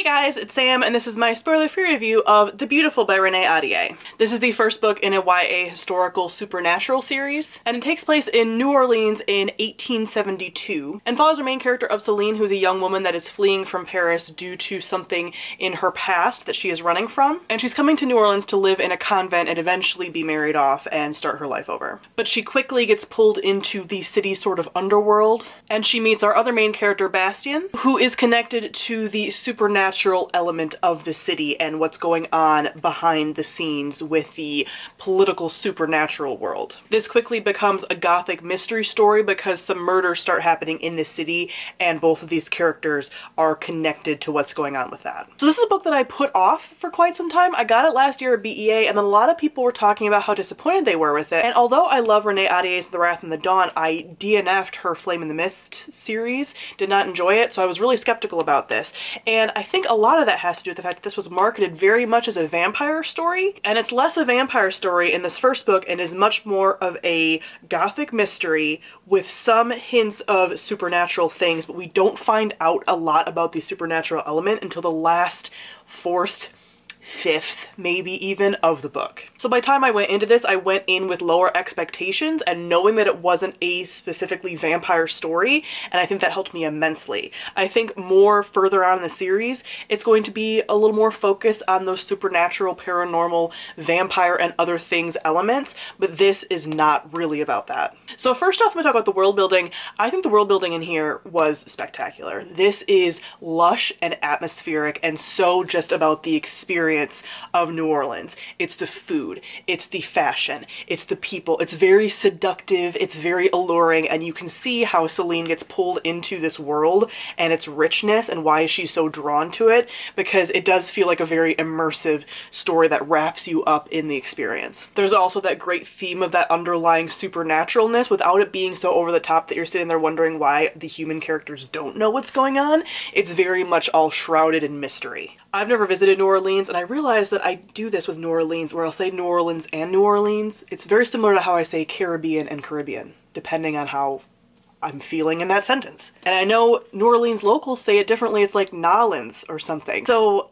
guys, it's Sam, and this is my spoiler-free review of The Beautiful by Renee Ahdieh. This is the first book in a YA historical supernatural series, and it takes place in New Orleans in 1872, and follows our main character of Celine, who's a young woman that is fleeing from Paris due to something in her past that she is running from, and she's coming to New Orleans to live in a convent and eventually be married off and start her life over. But she quickly gets pulled into the city's sort of underworld, and she meets our other main character, Bastien, who is connected to the supernatural element of the city and what's going on behind the scenes with the political supernatural world. This quickly becomes a gothic mystery story because some murders start happening in the city and both of these characters are connected to what's going on with that. So this is a book that I put off for quite some time. I got it last year at BEA and then a lot of people were talking about how disappointed they were with it. And although I love Renee Ahdieh's The Wrath and the Dawn, I DNF'd her Flame in the Mist series, did not enjoy it, so I was really skeptical about this. And I think a lot of that has to do with the fact that this was marketed very much as a vampire story, and it's less a vampire story in this first book and is much more of a gothic mystery with some hints of supernatural things, but we don't find out a lot about the supernatural element until the last fourth, fifth, maybe even, of the book. So by the time I went into this, I went in with lower expectations and knowing that it wasn't a specifically vampire story, and I think that helped me immensely. I think more further on in the series, it's going to be a little more focused on those supernatural, paranormal, vampire, and other things elements, but this is not really about that. So first off, I'm gonna talk about the world building. I think the world building in here was spectacular. This is lush and atmospheric and so just about the experience of New Orleans. It's the food, it's the fashion, it's the people. It's very seductive, it's very alluring, and you can see how Celine gets pulled into this world and its richness and why she's so drawn to it, because it does feel like a very immersive story that wraps you up in the experience. There's also that great theme of that underlying supernaturalness without it being so over the top that you're sitting there wondering why the human characters don't know what's going on. It's very much all shrouded in mystery. I've never visited New Orleans, and I realize that I do this with New Orleans where I'll say New Orleans and New Orleans. It's very similar to how I say Caribbean and Caribbean, depending on how I'm feeling in that sentence. And I know New Orleans locals say it differently. It's like Nolans or something. So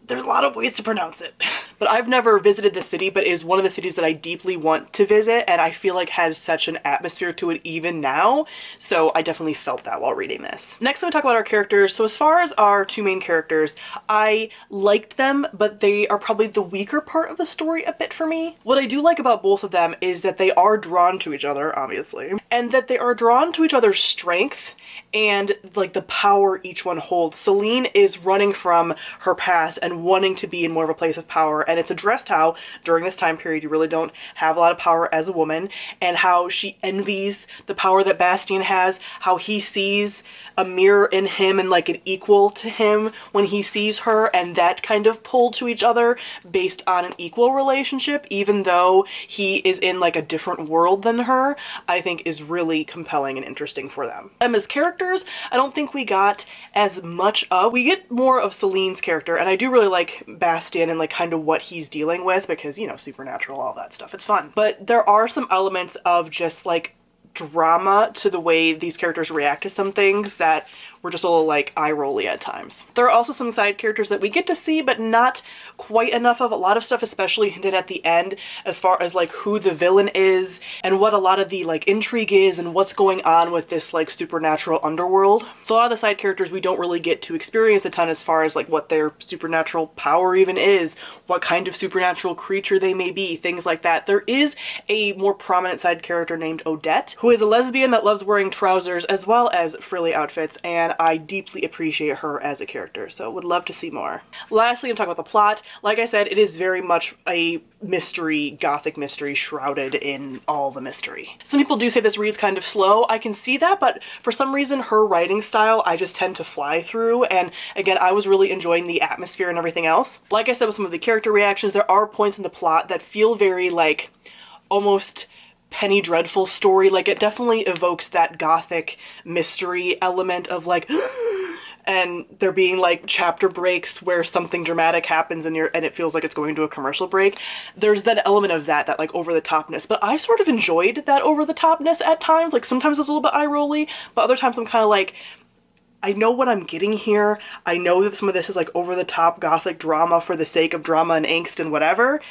there's a lot of ways to pronounce it. But I've never visited the city, but it is one of the cities that I deeply want to visit, and I feel like has such an atmosphere to it even now, so I definitely felt that while reading this. Next, I'm gonna talk about our characters. So as far as our two main characters, I liked them, but they are probably the weaker part of the story a bit for me. What I do like about both of them is that they are drawn to each other, obviously, and that they are drawn to each other's strength and like the power each one holds. Celine is running from her past and wanting to be in more of a place of power, and it's addressed how during this time period you really don't have a lot of power as a woman, and how she envies the power that Bastien has, how he sees a mirror in him and like an equal to him when he sees her, and that kind of pull to each other based on an equal relationship, even though he is in like a different world than her, I think is really compelling and interesting for them. As characters, I don't think we got as much of. We get more of Celine's character, and I do really like Bastien and like kind of what he's dealing with because, you know, supernatural, all that stuff. It's fun. But there are some elements of just like drama to the way these characters react to some things that were just a little like eye-rolly at times. There are also some side characters that we get to see but not quite enough of. A lot of stuff especially hinted at the end as far as like who the villain is and what a lot of the like intrigue is and what's going on with this like supernatural underworld. So a lot of the side characters we don't really get to experience a ton as far as like what their supernatural power even is, what kind of supernatural creature they may be, things like that. There is a more prominent side character named Odette, who is a lesbian that loves wearing trousers as well as frilly outfits, and I deeply appreciate her as a character, so would love to see more. Lastly, I'm talking about the plot. Like I said, it is very much a mystery, gothic mystery shrouded in all the mystery. Some people do say this reads kind of slow. I can see that, but for some reason her writing style I just tend to fly through, and again, I was really enjoying the atmosphere and everything else. Like I said with some of the character reactions, there are points in the plot that feel very like almost Penny Dreadful story. Like it definitely evokes that gothic mystery element of like and there being like chapter breaks where something dramatic happens and it feels like it's going to a commercial break. There's that element of that like over the topness, but I sort of enjoyed that over the topness at times. Like sometimes it's a little bit eye rolly, but other times I'm kind of like, I know what I'm getting here. I know that some of this is like over the top gothic drama for the sake of drama and angst and whatever.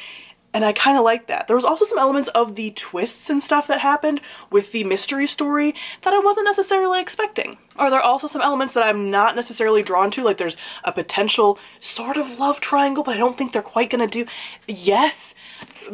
And I kind of like that. There was also some elements of the twists and stuff that happened with the mystery story that I wasn't necessarily expecting. Or there are also some elements that I'm not necessarily drawn to, like there's a potential sort of love triangle, but I don't think they're quite gonna do. Yes,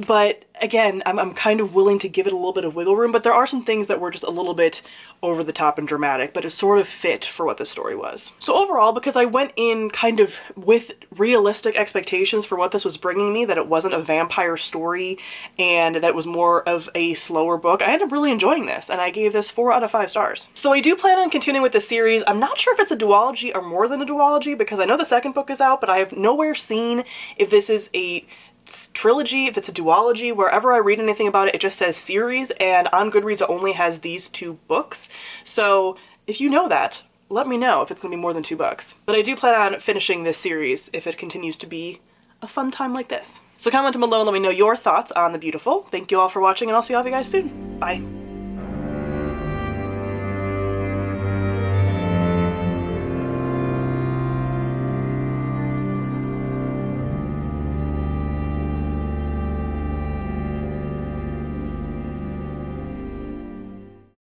but again, I'm kind of willing to give it a little bit of wiggle room, but there are some things that were just a little bit over the top and dramatic, but it sort of fit for what the story was. So overall, because I went in kind of with realistic expectations for what this was bringing me, that it wasn't a vampire story and that it was more of a slower book, I ended up really enjoying this, and I gave this 4 out of 5 stars. So I do plan on continuing with the series. I'm not sure if it's a duology or more than a duology, because I know the second book is out, but I have nowhere seen if this is a trilogy, if it's a duology. Wherever I read anything about it, it just says series, and on Goodreads it only has these 2 books. So if you know that, let me know if it's gonna be more than 2 books. But I do plan on finishing this series if it continues to be a fun time like this. So comment below and let me know your thoughts on The Beautiful. Thank you all for watching, and I'll see all of you guys soon. Bye.